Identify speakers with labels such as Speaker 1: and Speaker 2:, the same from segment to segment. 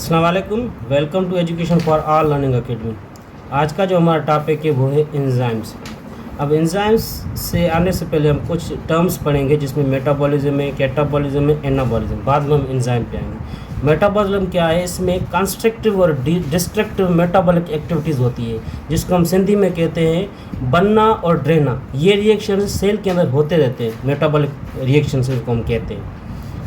Speaker 1: अस्सलाम वालेकुम, welcome to education for all learning academy. आज का जो हमारा टॉपिक है वो है एंजाइम्स। अब एंजाइम्स से आने से पहले हम कुछ टर्म्स पढ़ेंगे जिसमें मेटाबॉलिज्म है, कैटाबॉलिज्म है, एनाबॉलिज्म। बाद में हम एंजाइम पे आएंगे। मेटाबॉलिज्म क्या है? इसमें कंस्ट्रक्टिव और डिस्ट्रक्टिव मेटाबॉलिक एक्टिविटीज़ होती है जिसको हम सिंधी में कहते हैं बनना और ड्रेना। ये रिएक्शन सेल के अंदर होते रहते हैं, मेटाबॉलिक रिएक्शन जिसको हम कहते हैं।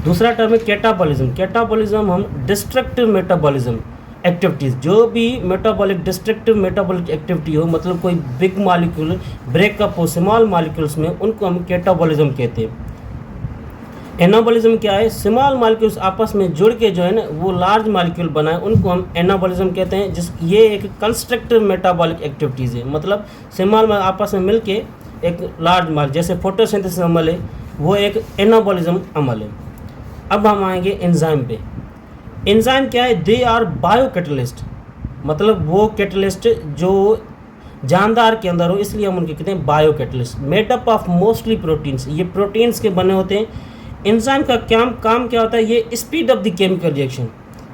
Speaker 1: दूसरा टर्म है कैटाबॉलिज्म। कैटाबॉलिज्म हम डिस्ट्रक्टिव मेटाबॉलिज्म एक्टिविटीज़, जो भी मेटाबॉलिक डिस्ट्रक्टिव मेटाबॉलिक एक्टिविटी हो, मतलब कोई बिग मॉलिक्यूल ब्रेकअप हो स्मॉल मॉलिक्यूल्स में, उनको हम कैटाबॉलिज्म कहते हैं। एनाबॉलिज्म क्या है? स्मॉल मॉलिक्यूल्स आपस में जुड़ के जो है ना वो लार्ज मॉलिक्यूल बनाए, उनको हम एनाबॉलिज्म कहते हैं। ये एक कंस्ट्रक्टिव मेटाबॉलिक एक्टिविटीज़ है, मतलब स्मॉल आपस में मिल के एक लार्ज मॉलिक्यूल, जैसे फोटोसिंथेसिस अमल है, वो एक एनाबॉलिज्म अमल है। अब हम आएंगे एंजाइम पे। एंजाइम क्या है? दे आर बायो कैटलिस्ट, मतलब वो कैटलिस्ट जो जानदार के अंदर हो, इसलिए हम उनके कहते हैं bio catalyst. Made up of mostly proteins, ये प्रोटीन्स के बने होते हैं। एंजाइम का काम क्या होता है? ये speed up the chemical reaction,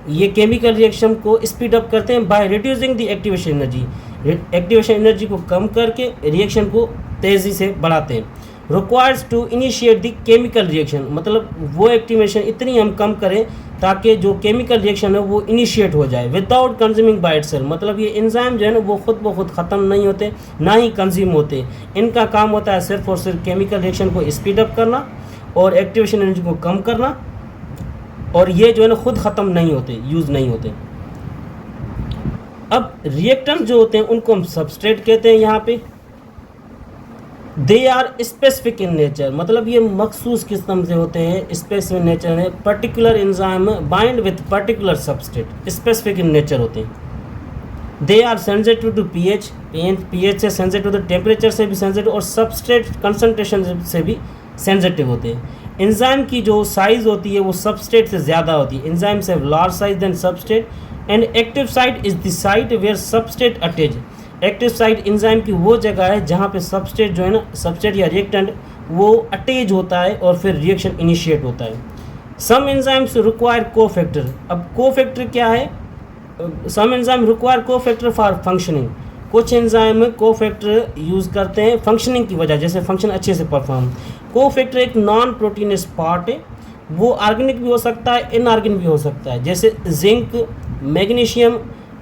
Speaker 1: ये केमिकल रिएक्शन को स्पीड अप करते हैं by reducing the activation energy. Activation energy को कम करके रिएक्शन को तेज़ी से बढ़ाते हैं। Requires to initiate the chemical reaction, मतलब वो एक्टिवेशन इतनी हम कम करें ताकि जो केमिकल रिएक्शन है वो इनिशिएट हो जाए विदाउट कंज्यूमिंग बाय इटसेल्फ। मतलब ये एंजाइम जो है ना वो खुद ब खुद ख़त्म नहीं होते, ना ही कंज्यूम होते। इनका काम होता है सिर्फ और सिर्फ केमिकल रिएक्शन को स्पीड अप करना और एक्टिवेशन एनर्जी को कम करना, और ये जो है ना खुद ख़त्म नहीं होते, यूज़ नहीं होते। अब रिएक्टेंट जो होते हैं उनको हम सबस्ट्रेट कहते हैं। यहाँ पे they are specific in nature, मतलब ये मखसूस किस्म से होते हैं, स्पेसिफिक नेचर है। Particular enzyme bind with particular substrate, specific in nature होते हैं। They are sensitive to pH, pH से सेंसिटिव, तो टेम्परेचर से भी सेंसिटिव, और सबस्ट्रेट कंसंट्रेशन से भी सेंसिटिव होते हैं। एंजाइम की जो साइज़ होती है वो सबस्ट्रेट से ज़्यादा होती है। Enzymes have large size than substrate and active site is the site where substrate attach. Active site enzyme की वो जगह है जहाँ पे सबस्ट्रेट जो है ना, सबस्ट्रेट या रिएक्टेंट वो अटैच होता है और फिर रिएक्शन इनिशिएट होता है। Some enzymes require cofactor. अब कोफैक्टर क्या है? Some enzyme require cofactor for functioning. कुछ एंजाइम कोफैक्टर यूज़ करते हैं फंक्शनिंग की वजह, जैसे फंक्शन अच्छे से परफॉर्म। कोफैक्टर एक नॉन प्रोटीनस पार्ट है, वो ऑर्गेनिक भी हो सकता है, इनऑर्गेनिक भी हो सकता है। जैसे जिंक, मैग्नीशियम,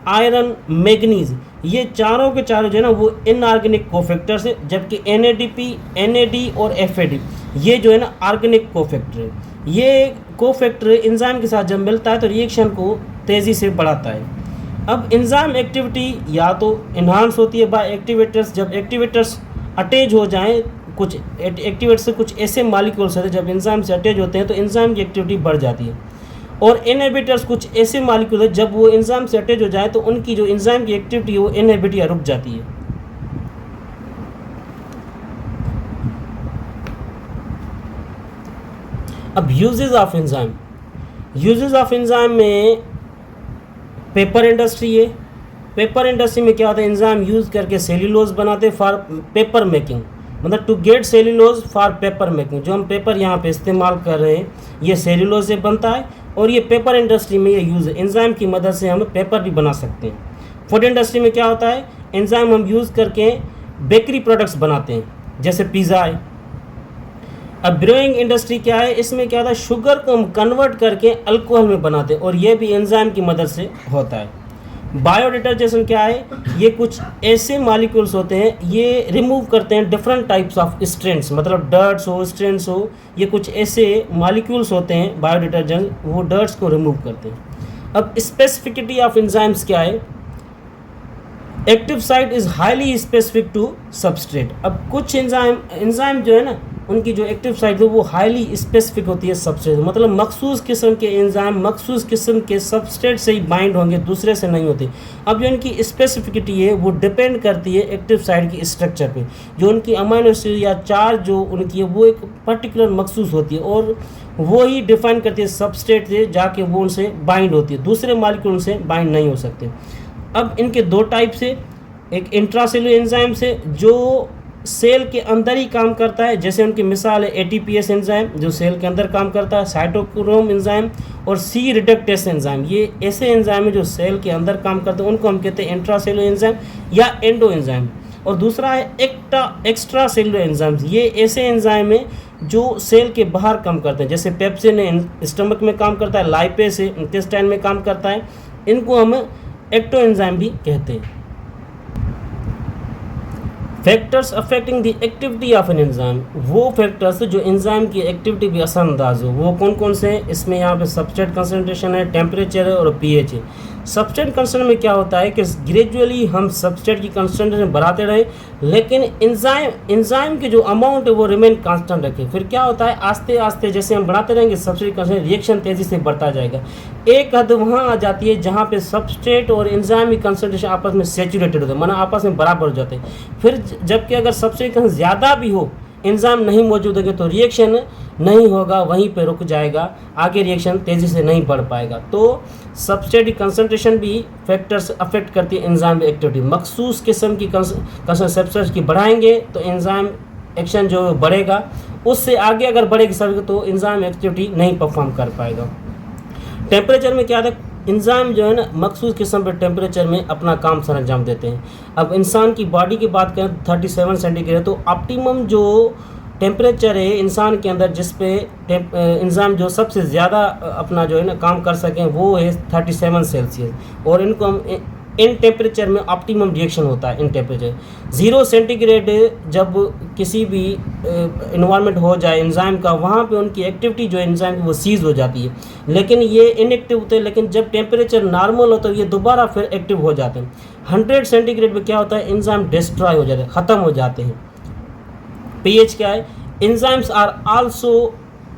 Speaker 1: आयरन, मैग्नीज, ये चारों के चारों जो है ना वो इनऑर्गेनिक कोफैक्टर्स है, जबकि NADP, NAD और FAD ये जो है ना ऑर्गेनिक कोफैक्टर है। ये कोफैक्टर एंजाइम के साथ जब मिलता है तो रिएक्शन को तेज़ी से बढ़ाता है। अब एंजाइम एक्टिविटी या तो इन्हांस होती है बाय एक्टिवेटर्स, जब एक्टिवेटर्स अटैच हो जाएं, कुछ एक्टिवेटर से कुछ ऐसे मॉलिक्यूल्स होते हैं जब एंजाइम से अटैच होते हैं तो एंजाइम की एक्टिविटी बढ़ जाती है। और इनहिबिटर्स कुछ ऐसे मॉलिक्यूल है जब वो एंजाइम से अटैच हो जाए तो उनकी जो एंजाइम की एक्टिविटी है वो इनहिबिट या रुक जाती है। अब uses of enzyme, uses of enzyme में पेपर इंडस्ट्री है। पेपर इंडस्ट्री में क्या होता है? एंजाइम यूज़ करके सेल्यूलोज बनाते फॉर पेपर मेकिंग, मतलब to get cellulose for paper making. जो हम पेपर यहाँ पे इस्तेमाल कर रहे हैं ये सेल्यूलोज से बनता है और ये पेपर इंडस्ट्री में ये यूज़ है। एंजाइम की मदद से हम पेपर भी बना सकते हैं। फूड इंडस्ट्री में क्या होता है? एंजाइम हम यूज़ करके बेकरी प्रोडक्ट्स बनाते हैं, जैसे पिज़्ज़ा है। अब ब्रूइंग इंडस्ट्री क्या है? इसमें क्या होता है? शुगर को हम कन्वर्ट करके अल्कोहल में बनाते हैं और ये भी एंजाइम की मदद से होता है। बायो डिटर्जेंट क्या है? ये कुछ ऐसे मॉलिक्यूल्स होते हैं, ये रिमूव करते हैं डिफरेंट टाइप्स ऑफ स्ट्रेंट्स, मतलब डर्ट्स हो, स्ट्रेंट्स हो, ये कुछ ऐसे मॉलिक्यूल्स होते हैं बायो डिटर्जेंट, वो डर्ट्स को रिमूव करते हैं। अब स्पेसिफिसिटी ऑफ एंजाइम्स क्या है? Active site is highly specific to substrate. अब कुछ एंजाइम जो है ना उनकी जो एक्टिव साइट है वो हाईली स्पेसिफिक होती है सबस्ट्रेट, मतलब मखसूस किस्म के एंजाइम मखसूस किस्म के सबस्ट्रेट से ही बाइंड होंगे, दूसरे से नहीं होते। अब जो इनकी स्पेसिफिसिटी है वो डिपेंड करती है एक्टिव साइट की स्ट्रक्चर पे। जो उनकी अमाइनो एसिड या चार्ज जो उनकी है वो एक पर्टिकुलर मखसूस होती है और वो ही डिफाइन करती है सबस्ट्रेट से जाके वो उनसे बाइंड होती है, दूसरे मॉलिक्यूल उनसे बाइंड नहीं हो सकते। अब इनके दो टाइप से, एक इंट्रासेलुलर एंजाइम से जो सेल के अंदर ही काम करता है, जैसे उनकी मिसाल है एटीपीएस एंजाइम जो सेल के अंदर काम करता है, साइटोक्रोम एंजाइम और सी रिडक्टेस एंजाइम, ये ऐसे एंजाइम है जो सेल के अंदर काम करते हैं, उनको हम कहते हैं इंट्रासेलुलर एंजाइम या एंडो एंजाइम। और दूसरा है एक्स्ट्रा सेलुलर एंजाइम्स, ये ऐसे एंजाइम है जो सेल के बाहर काम करते हैं, जैसे पेप्सिन है स्टमक में काम करता है, लाइपेस है इंटेस्टाइन में काम करता है, इनको हम एक्टो एंजाइम भी कहते हैं। Factors affecting the activity of an enzyme, वो फैक्टर्स जो एंजाइम की एक्टिविटी भी असरअंदाज हो, वो कौन कौन से हैं? इसमें यहाँ पे सबस्ट्रेट कंसंट्रेशन है, टेम्परेचर है और पीएच है। सबस्ट्रेट कंसंट्रेशन में क्या होता है कि ग्रेजुअली हम सबस्ट्रेट की कंसंट्रेशन बढ़ाते रहे, लेकिन एंजाइम की जो अमाउंट है वो रिमेन कांस्टेंट रखे। फिर क्या होता है, आस्ते आस्ते जैसे हम बढ़ाते रहेंगे सबस्ट्रेट कंसंट्रेशन रिएक्शन तेज़ी से बढ़ता जाएगा। एक हद वहाँ आ जाती है जहाँ पे सबस्ट्रेट और एंजाइम की कंसंट्रेशन आपस में सेचुरेटेड होते हैं, माना आपस में बराबर हो जाते हैं। फिर जबकि अगर सबस्ट्रेट कंसंट्रेशन ज़्यादा भी हो, एंजाइम नहीं मौजूद होंगे तो रिएक्शन नहीं होगा, वहीं पे रुक जाएगा, आगे रिएक्शन तेज़ी से नहीं बढ़ पाएगा। तो सबस्ट्रेट की कंसंट्रेशन भी फैक्टर्स अफेक्ट करती है एंजाइम एक्टिविटी। मखसूस किस्म की सबस्ट्रेट की बढ़ाएंगे तो एंजाइम एक्शन जो बढ़ेगा, उससे आगे अगर बढ़ेगी सब तो एंजाइम एक्टिविटी नहीं परफॉर्म कर पाएगा। टेम्परेचर में क्या था, एंजाइम जो है ना मखसूस किस्म पर टेम्परेचर में अपना काम सर अंजाम देते हैं। अब इंसान की बॉडी की बात करें 37 सेंटीग्रेड, तो ऑप्टिमम जो टेम्परेचर है इंसान के अंदर जिस पे एंजाइम जो सबसे ज़्यादा अपना जो है ना काम कर सकें वो है 37 सेल्सियस, और इनको हम इन टेम्परेचर में ऑप्टिमम रिएक्शन होता है। इन टेम्परेचर 0 सेंटीग्रेड जब किसी भी इन्वायरमेंट हो जाए एंजाइम का, वहाँ पे उनकी एक्टिविटी जो एंजाइम की वो सीज हो जाती है, लेकिन ये इनएक्टिव होते हैं। लेकिन जब टेम्परेचर नॉर्मल हो तो ये दोबारा फिर एक्टिव हो जाते हैं। 100 सेंटीग्रेड पे क्या होता है, एंजाइम डिस्ट्रॉय हो जाते हैं, ख़त्म हो जाते हैं। पीएच क्या है, enzymes are also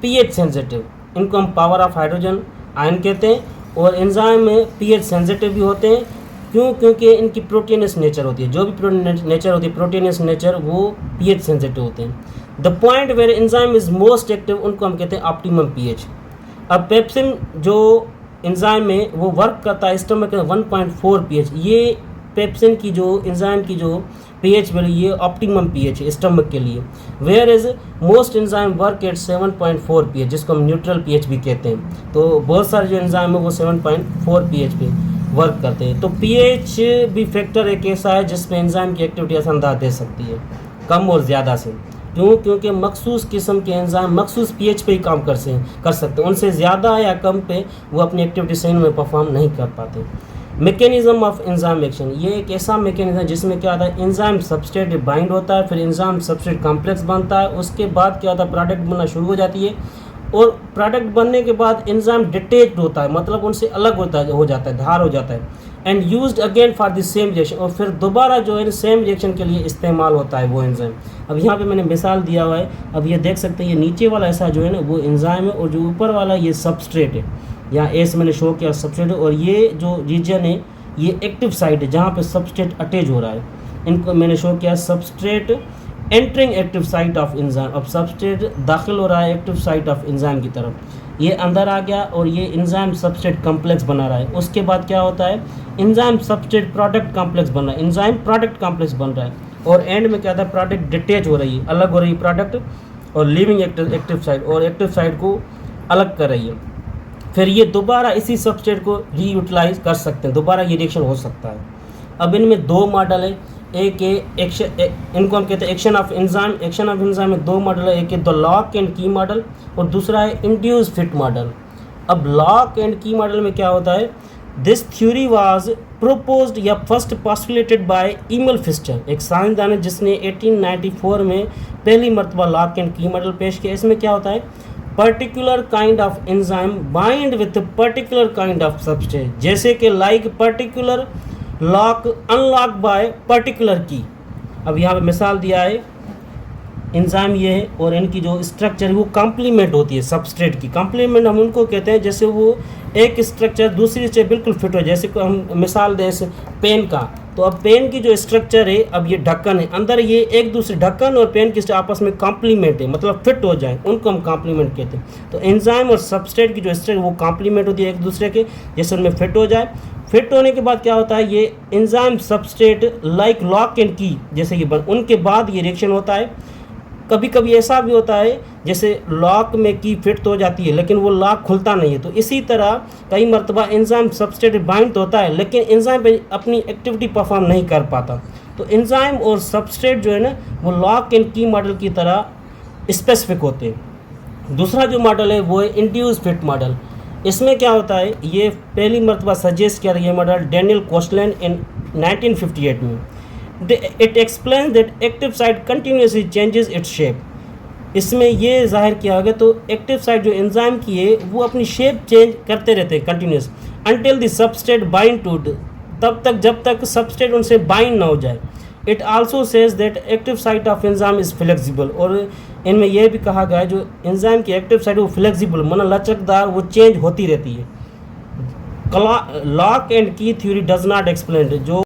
Speaker 1: pH sensitive, इनको हम पावर ऑफ हाइड्रोजन आयन कहते हैं, और एंजाइम में पीएच सेंसिटिव भी होते हैं। क्यों? क्योंकि इनकी प्रोटीनस नेचर होती है, जो भी नेचर होती है प्रोटीनस नेचर, वो पीएच सेंसिटिव होते हैं। The point where enzyme is most active, उनको हम कहते हैं ऑप्टिमम पीएच। अब पेप्सिन जो एंजाइम में वो वर्क करता है स्टमक में 1.4 पीएच, ये पेप्सिन की जो एंजाइम की जो पीएच वैल्यू ये ऑप्टिमम पीएच है स्टमक के लिए। Where is most enzyme work at 7.4 pH, जिसको हम न्यूट्रल पीएच भी कहते हैं। तो बहुत सारे जो एंजाइम है वो 7.4 पीएच पे वर्क करते हैं। तो पीएच भी फैक्टर एक ऐसा है जिसमें एंजाइम की एक्टिविटी असरअंदाज दे सकती है, कम और ज़्यादा से। क्यों? क्योंकि मखसूस किस्म के एंजाइम मखसूस पीएच पे ही काम कर सकते हैं, उनसे ज़्यादा या कम पे वो अपनी एक्टिविटी सही में परफॉर्म नहीं कर पाते। मैकेनिज्म ऑफ एंजाइम एक्शन, ये एक ऐसा मैकेनिज्म है जिसमें क्या होता है, एंजाइम सबस्ट्रेट बाइंड होता है, फिर एंजाइम सबस्ट्रेट कॉम्प्लेक्स बनता है, उसके बाद क्या होता है प्रोडक्ट बनना शुरू हो जाती है, और प्रोडक्ट बनने के बाद एंजाइम डिटेच्ड होता है, मतलब उनसे अलग हो जाता है, धार हो जाता है, and used again for the same reaction, और फिर दोबारा जो है सेम रिएक्शन के लिए इस्तेमाल होता है वो एंजाइम। अब यहाँ पे मैंने मिसाल दिया हुआ है, अब ये देख सकते हैं ये नीचे वाला ऐसा जो है ना वो एंजाइम है, और जो ऊपर वाला ये सबस्ट्रेट है, यहाँ एस मैंने शो किया सबस्ट्रेट, और ये जो रीजन है ये एक्टिव साइट है जहाँ पे सबस्ट्रेट अटैच हो रहा है, इनको मैंने शो किया substrate entering active site of enzyme. अब सबस्ट्रेट दाखिल हो रहा है एक्टिव साइट ऑफ एंजाइम की तरफ, ये अंदर आ गया और ये एंजाइम सबस्ट्रेट कॉम्प्लेक्स बना रहा है। उसके बाद क्या होता है, एंजाइम सबस्ट्रेट प्रोडक्ट कॉम्प्लेक्स बन रहा है, एंजाइम प्रोडक्ट कॉम्प्लेक्स बन रहा है, और एंड में क्या था प्रोडक्ट डिटेच हो रही है, अलग हो रही है प्रोडक्ट, और लिविंग एक्टिव साइट और एक्टिव साइट को अलग कर रही है। फिर ये दोबारा इसी सबस्ट्रेट को रीयूटिलाइज कर सकते हैं, दोबारा ये रिएक्शन हो सकता है। अब इनमें दो मॉडल है, एक है इनको हम कहते हैं action of enzyme. Action of enzyme में दो मॉडल है, एक है द लॉक एंड की मॉडल और दूसरा है इंड्यूस फिट मॉडल। अब लॉक एंड की मॉडल में क्या होता है, दिस थ्योरी वाज प्रोपोज्ड या फर्स्ट पॉस्टुलेटेड बाय इमल फिस्टर, एक साइंसदान है जिसने 1894 में पहली मरतबा लॉक एंड की मॉडल पेश किया। इसमें क्या होता है, particular kind of enzyme bind with particular kind of substrate, जैसे कि like particular lock unlock by particular key. अब यहाँ पे मिसाल दिया है, एंजाइम ये है और इनकी जो स्ट्रक्चर है वो कॉम्प्लीमेंट होती है सबस्ट्रेट की। कॉम्प्लीमेंट हम उनको कहते हैं जैसे वो एक स्ट्रक्चर दूसरी से बिल्कुल फिट हो, जैसे को हम मिसाल दें पेन का, तो अब पेन की जो स्ट्रक्चर है, अब ये ढक्कन है, अंदर ये एक दूसरे ढक्कन और पेन की आपस में कॉम्प्लीमेंट है, मतलब फिट हो जाए, उनको हम कॉम्प्लीमेंट कहते हैं। तो एंजाइम और सबस्ट्रेट की जो स्ट्रक्चर वो कॉम्प्लीमेंट होती है एक दूसरे के, जैसे उनमें फिट हो जाए। फिट होने के बाद क्या होता है, ये enzyme substrate like lock and की जैसे कि उनके बाद ये रिएक्शन होता है। कभी कभी ऐसा भी होता है जैसे लॉक में की फिट तो हो जाती है लेकिन वो लॉक खुलता नहीं है, तो इसी तरह कई मरतबा एंजाइम सबस्ट्रेट बाइंड तो होता है लेकिन एंजाइम अपनी एक्टिविटी परफॉर्म नहीं कर पाता। तो एंजाइम और सबस्ट्रेट जो है ना वो लॉक एंड की मॉडल की तरह स्पेसिफिक होते हैं। दूसरा जो मॉडल है वो है इंड्यूस फिट मॉडल। इसमें क्या होता है, ये पहली मरतबा सजेस्ट किया ये मॉडल डैनियल कोस्टलैंड इन 1958 में। It explain that active site continuously changes its shape. इसमें ये जाहिर किया गया तो एक्टिव साइट जो एंजाइम की है वो अपनी शेप चेंज करते रहते हैं continuous until the substrate bind to, तब तक जब तक सबस्ट्रेट उनसे बाइंड ना हो जाए। It also says that active site of enzyme is flexible, और इनमें यह भी कहा गया है जो एंजाइम की एक्टिव साइट वो फ्लेक्सिबल मतलब लचकदार, वो चेंज होती रहती है। लॉक एंड की थ्योरी डज नॉट एक्सप्लेन, जो